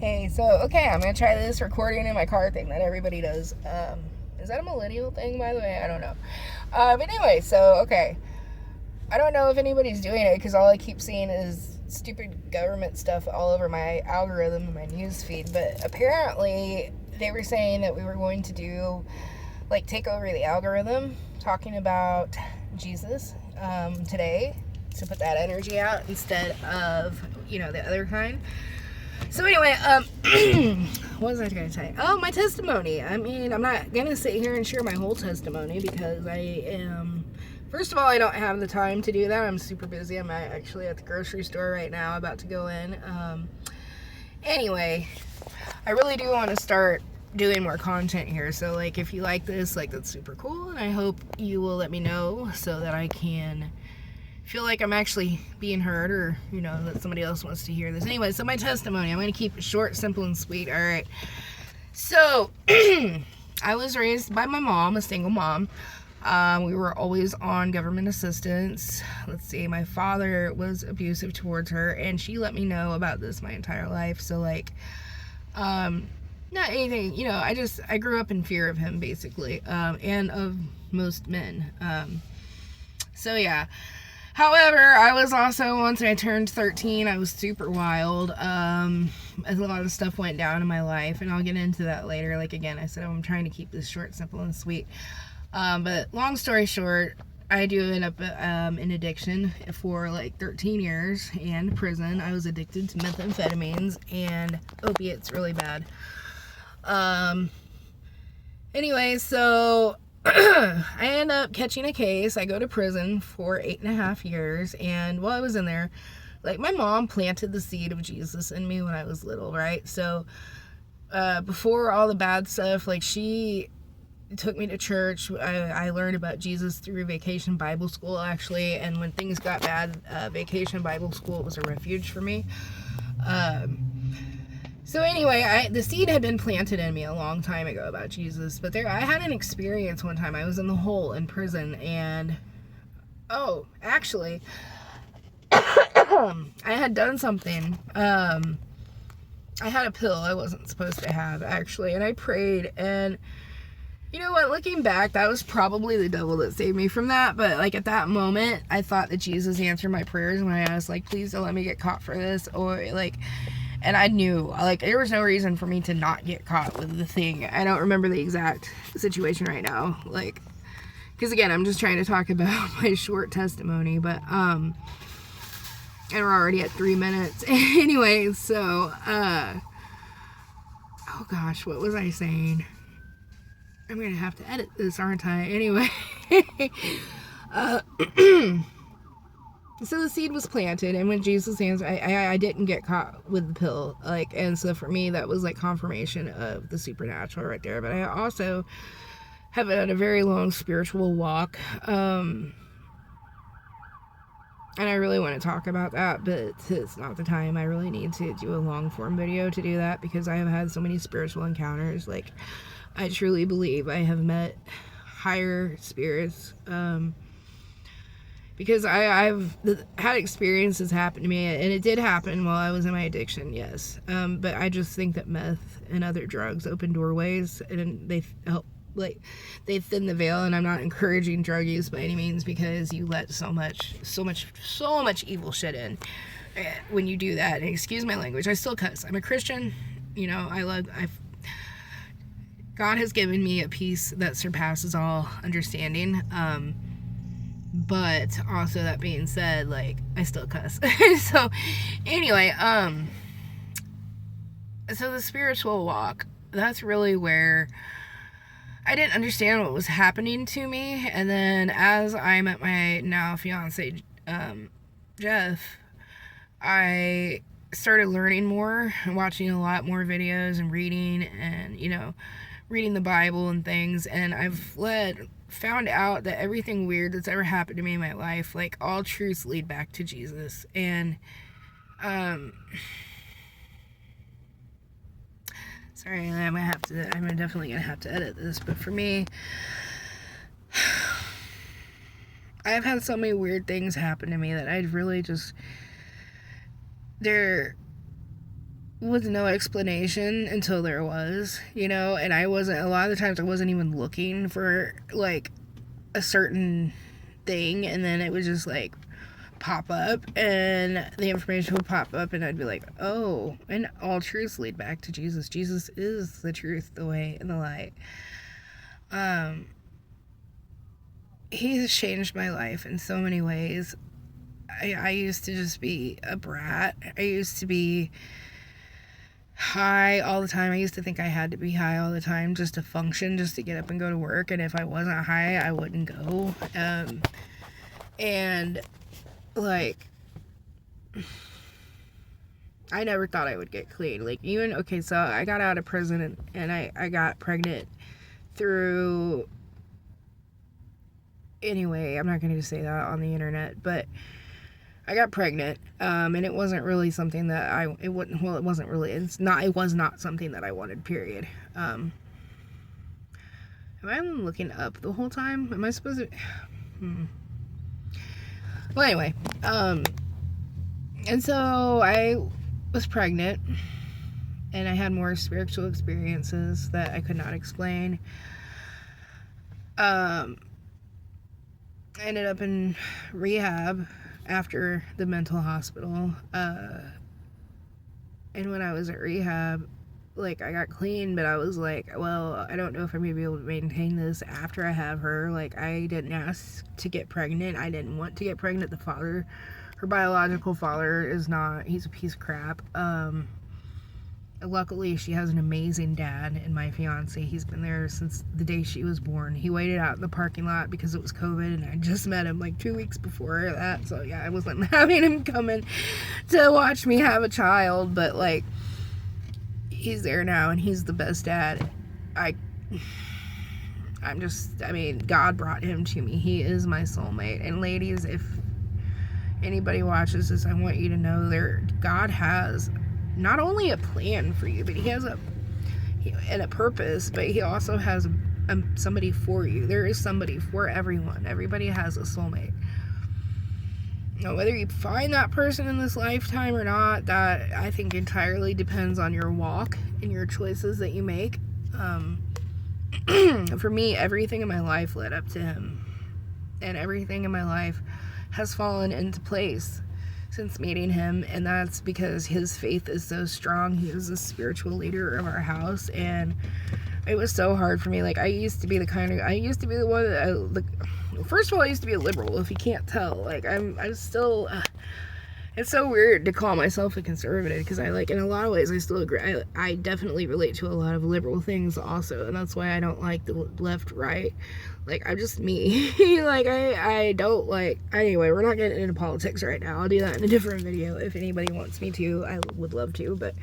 Hey, so, okay, I'm gonna try this recording in my car thing that everybody does. Is that a millennial thing, by the way? I don't know. But anyway, so, okay. I don't know if anybody's doing it because all I keep seeing is stupid government stuff all over my algorithm and my news feed. But apparently, they were saying that we were going to do, like, take over the algorithm, talking about Jesus today to put that energy out instead of, the other kind. So anyway, what was I going to say? Oh, my testimony. I mean, I'm not going to sit here and share my whole testimony because first of all, I don't have the time to do that. I'm super busy. I'm actually at the grocery store right now about to go in. Anyway, I really do want to start doing more content here. So, like, if you like this, like, that's super cool. And I hope you will let me know so that I can feel like I'm actually being heard, or that somebody else wants to hear this. Anyway, so my testimony, I'm going to keep it short, simple, and sweet. All right, so I was raised by my mom, a single mom. We were always on government assistance. Let's see, my father was abusive towards her, and she let me know about this my entire life. So, like, not anything, I grew up in fear of him, basically, and of most men. So yeah. However, I was also, once I turned 13, I was super wild. A lot of stuff went down in my life, and I'll get into that later. Like, again, I said I'm trying to keep this short, simple, and sweet. But long story short, I do end up in addiction for like 13 years and prison. I was addicted to methamphetamines and opiates really bad. Anyway, so I end up catching a case. I go to prison for 8.5 years, and while I was in there, like, my mom planted the seed of Jesus in me when I was little, right? So before all the bad stuff, like, she took me to church. I learned about Jesus through Vacation Bible School, actually, and when things got bad, Vacation Bible School was a refuge for me. So anyway, the seed had been planted in me a long time ago about Jesus, but I had an experience one time. I was in the hole in prison, and actually, I had done something. I had a pill I wasn't supposed to have, actually, and I prayed, and you know what, looking back, that was probably the devil that saved me from that. But like, at that moment, I thought that Jesus answered my prayers when I asked, like, please don't let me get caught for this, or like, and I knew, like, there was no reason for me to not get caught with the thing. I don't remember the exact situation right now, like, because again, I'm just trying to talk about my short testimony, but and we're already at 3 minutes. Anyway, so oh gosh, what was I saying? I'm gonna have to edit this, aren't I? Anyway, so the seed was planted, and when Jesus answered, I didn't get caught with the pill, like, and so for me, that was like confirmation of the supernatural right there. But I also have had a very long spiritual walk, and I really want to talk about that, but it's not the time. I really need to do a long form video to do that, because I have had so many spiritual encounters. Like, I truly believe I have met higher spirits, because I've had experiences happen to me, and it did happen while I was in my addiction, yes. But I just think that meth and other drugs open doorways, and they help, like, they thin the veil. And I'm not encouraging drug use by any means, because you let so much evil shit in when you do that. And excuse my language, I still cuss. I'm a Christian, God has given me a peace that surpasses all understanding. But also, that being said, like, I still cuss. So anyway, so the spiritual walk, that's really where I didn't understand what was happening to me. And then as I met my now fiance, Jeff, I started learning more and watching a lot more videos and reading, and reading the Bible and things. And I've found out that everything weird that's ever happened to me in my life, like, all truths lead back to Jesus. And sorry, I'm definitely gonna have to edit this, but for me, I've had so many weird things happen to me that I'd really just, they're was no explanation until there was, you know, and a lot of the times I wasn't even looking for like a certain thing, and then it would just like pop up and the information would pop up and I'd be like, oh, and all truths lead back to Jesus. Jesus is the truth, the way, and the light. He has changed my life in so many ways. I used to just be a brat. I used to be high all the time. I used to think I had to be high all the time just to function, just to get up and go to work, and if I wasn't high, I wouldn't go. And like, I never thought I would get clean. Like, even, okay, so I got out of prison and I got pregnant through, anyway, I'm not going to say that on the internet, but I got pregnant, and it wasn't really something that it was not something that I wanted, period. Am I looking up the whole time? Am I supposed to? Well, anyway, and so I was pregnant, and I had more spiritual experiences that I could not explain. I ended up in rehab after the mental hospital, and when I was at rehab, like, I got clean, but I was like, well, I don't know if I'm gonna be able to maintain this after I have her. Like, I didn't ask to get pregnant. I didn't want to get pregnant. Her biological father he's a piece of crap. Luckily, she has an amazing dad, and my fiance, he's been there since the day she was born. He waited out in the parking lot because it was COVID, and I just met him like 2 weeks before that, so yeah, I wasn't having him coming to watch me have a child, but like, he's there now, and he's the best dad. God brought him to me. He is my soulmate. And ladies, if anybody watches this, I want you to know God has not only a plan for you, but he has a purpose, but he also has somebody for you. There is somebody for everyone. Everybody has a soulmate. Now, whether you find that person in this lifetime or not, that I think entirely depends on your walk and your choices that you make. For me, everything in my life led up to him, and everything in my life has fallen into place since meeting him, and that's because his faith is so strong. He is the spiritual leader of our house, and it was so hard for me. Like, I used to be the one that first of all, I used to be a liberal, if you can't tell. Like, I'm still, it's so weird to call myself a conservative, because in a lot of ways, I still agree. I definitely relate to a lot of liberal things also, and that's why I don't like the left, right. Like, I'm just me. Like, I don't like, anyway, we're not getting into politics right now. I'll do that in a different video if anybody wants me to. I would love to, but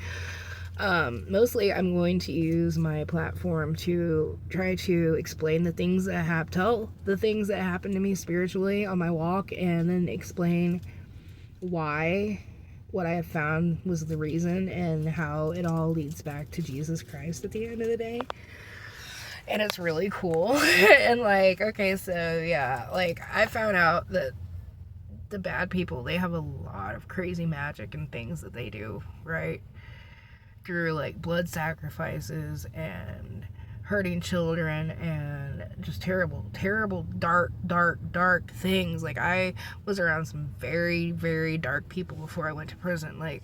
mostly I'm going to use my platform to try to explain the things that happened to me spiritually on my walk, and then explain why what I have found was the reason, and how it all leads back to Jesus Christ at the end of the day. And it's really cool. And like, okay, so yeah, like, I found out that the bad people, they have a lot of crazy magic and things that they do, right? Through like blood sacrifices and hurting children and just terrible, dark things. Like, I was around some very, very dark people before I went to prison. Like,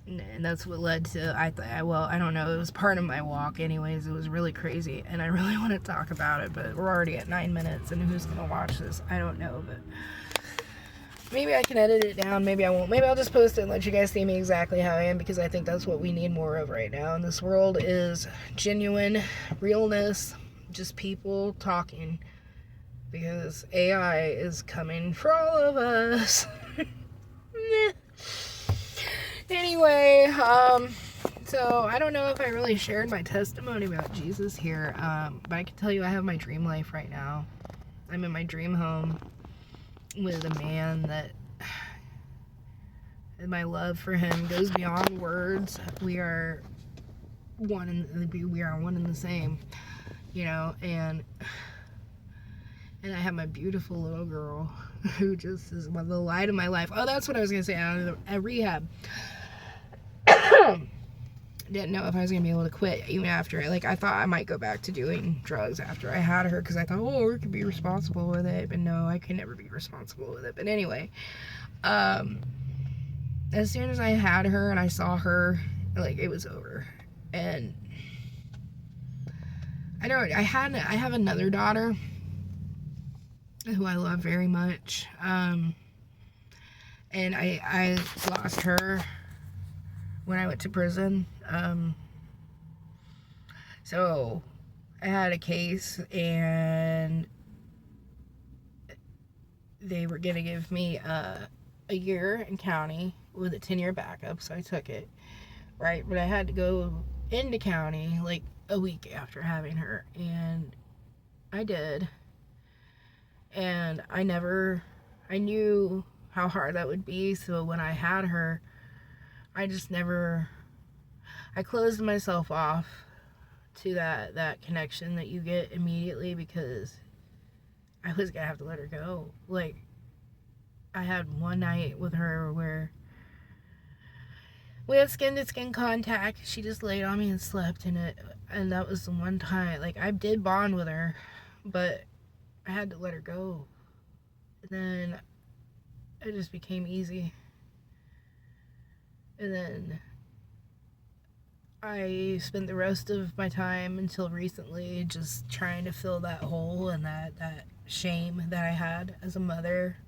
and that's what led to, I don't know, it was part of my walk anyways. It was really crazy, and I really want to talk about it, but we're already at 9 minutes, and who's gonna watch this? I don't know, but maybe I can edit it down, maybe I won't. Maybe I'll just post it and let you guys see me exactly how I am, because I think that's what we need more of right now in this world, is genuine realness, just people talking, because AI is coming for all of us. Anyway, so I don't know if I really shared my testimony about Jesus here, but I can tell you I have my dream life right now. I'm in my dream home with a man that, and my love for him goes beyond words. We are one and the same, you know, and I have my beautiful little girl who just is the light of my life. Oh, that's what I was gonna say. Out of rehab. didn't know if I was gonna be able to quit even after. Like, I thought I might go back to doing drugs after I had her, because I thought, oh, we could be responsible with it. But no, I could never be responsible with it. But anyway, as soon as I had her and I saw her, like, it was over. And I have another daughter who I love very much. And I lost her when I went to prison. So I had a case, and they were gonna give me a year in county with a 10-year backup, so I took it, right? But I had to go into county like a week after having her, and I did. And I knew how hard that would be, so when I had her, I closed myself off to that connection that you get immediately, because I was gonna have to let her go. Like, I had one night with her where we had skin-to-skin contact. She just laid on me and slept in it, and that was the one time. Like, I did bond with her, but I had to let her go. And then it just became easy. And then I spent the rest of my time until recently just trying to fill that hole and that shame that I had as a mother,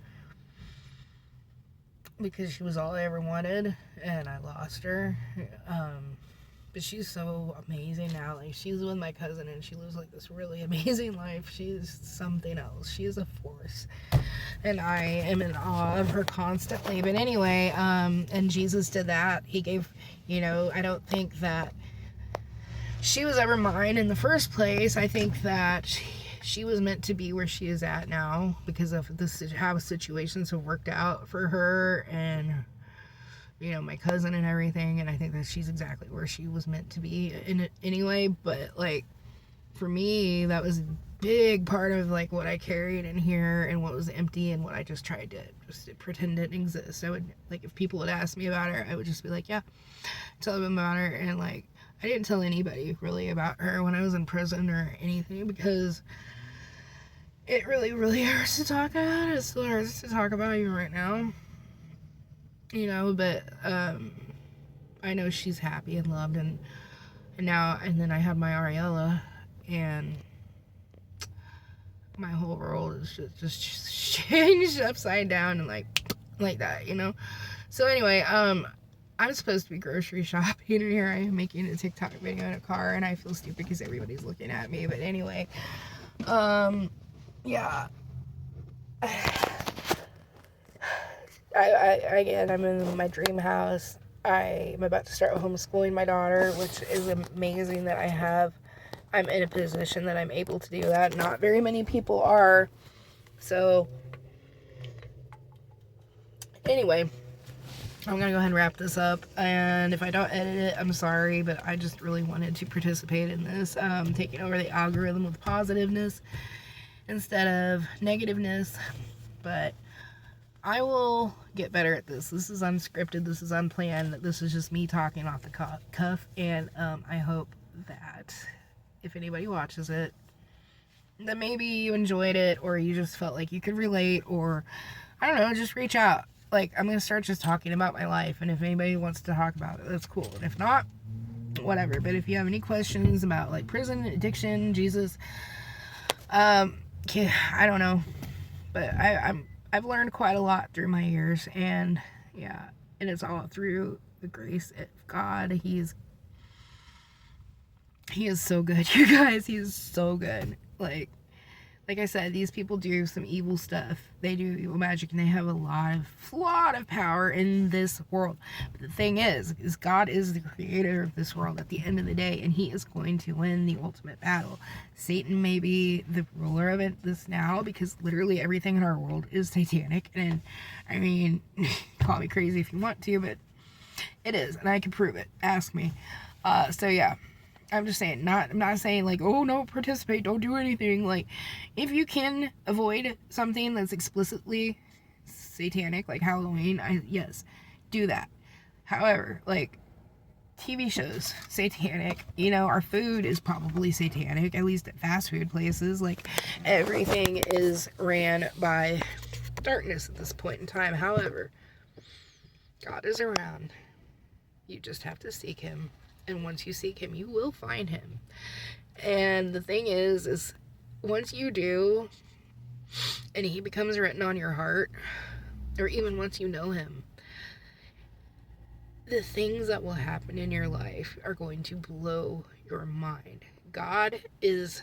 because she was all I ever wanted, and I lost her. But she's so amazing now. Like, she's with my cousin, and she lives like this really amazing life. She's something else. She is a force, and I am in awe of her constantly. But anyway, and Jesus did that. He gave, I don't think that she was ever mine in the first place. I think that she was meant to be where she is at now, because of how situations have worked out for her and my cousin and everything. And I think that she's exactly where she was meant to be in it anyway. But like, for me, that was a big part of like what I carried in here, and what was empty, and what I just tried to just pretend didn't exist. I would, like, if people would ask me about her, I would just be like, yeah, tell them about her. And like, I didn't tell anybody really about her when I was in prison or anything, because it really, really hurts to talk about. It still hurts to talk about even right now. But I know she's happy and loved, and then I have my Ariella, and my whole world is just changed upside down, and like that, So anyway, I'm supposed to be grocery shopping, and here I am making a TikTok video in a car, and I feel stupid because everybody's looking at me. But anyway, yeah. I'm in my dream house. I'm about to start homeschooling my daughter, which is amazing that I'm in a position that I'm able to do that. Not very many people are. So, anyway, I'm gonna go ahead and wrap this up. And if I don't edit it, I'm sorry, but I just really wanted to participate in this, taking over the algorithm with positiveness instead of negativeness. But I will get better at this. This is unscripted. This is unplanned. This is just me talking off the cuff. And I hope that if anybody watches it, that maybe you enjoyed it, or you just felt like you could relate, or I don't know, just reach out. Like, I'm going to start just talking about my life. And if anybody wants to talk about it, that's cool. And if not, whatever. But if you have any questions about like prison, addiction, Jesus, I don't know. But I've learned quite a lot through my years, and yeah, and it's all through the grace of God. He is so good, you guys. He is so good. Like I said, these people do some evil stuff. They do evil magic, and they have a lot of power in this world. But the thing is God is the creator of this world at the end of the day, and he is going to win the ultimate battle. Satan may be the ruler of it this now, because literally everything in our world is satanic. And I mean, call me crazy if you want to, but it is, and I can prove it. Ask me. So yeah. I'm just saying, I'm not saying like, oh no, participate, don't do anything. Like, if you can avoid something that's explicitly satanic, like Halloween, yes, do that. However, like, TV shows, satanic. You know, our food is probably satanic, at least at fast food places. Like, everything is ran by darkness at this point in time. However, God is around. You just have to seek him. And once you seek him, you will find him. And the thing is once you do, and he becomes written on your heart, or even once you know him, the things that will happen in your life are going to blow your mind. God is...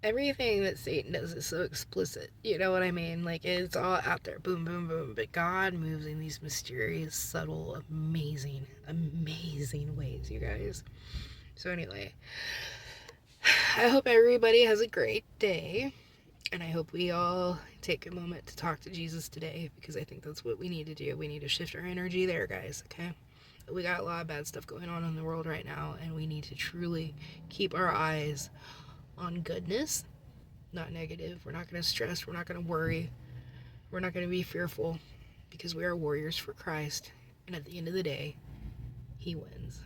Everything that Satan does is so explicit. You know what I mean? Like, it's all out there. Boom, boom, boom. But God moves in these mysterious, subtle, amazing, amazing ways, you guys. So anyway, I hope everybody has a great day. And I hope we all take a moment to talk to Jesus today, because I think that's what we need to do. We need to shift our energy there, guys, okay? We got a lot of bad stuff going on in the world right now, and we need to truly keep our eyes on goodness, not negative. We're not going to stress. We're not going to worry. We're not going to be fearful, because we are warriors for Christ. And at the end of the day, he wins.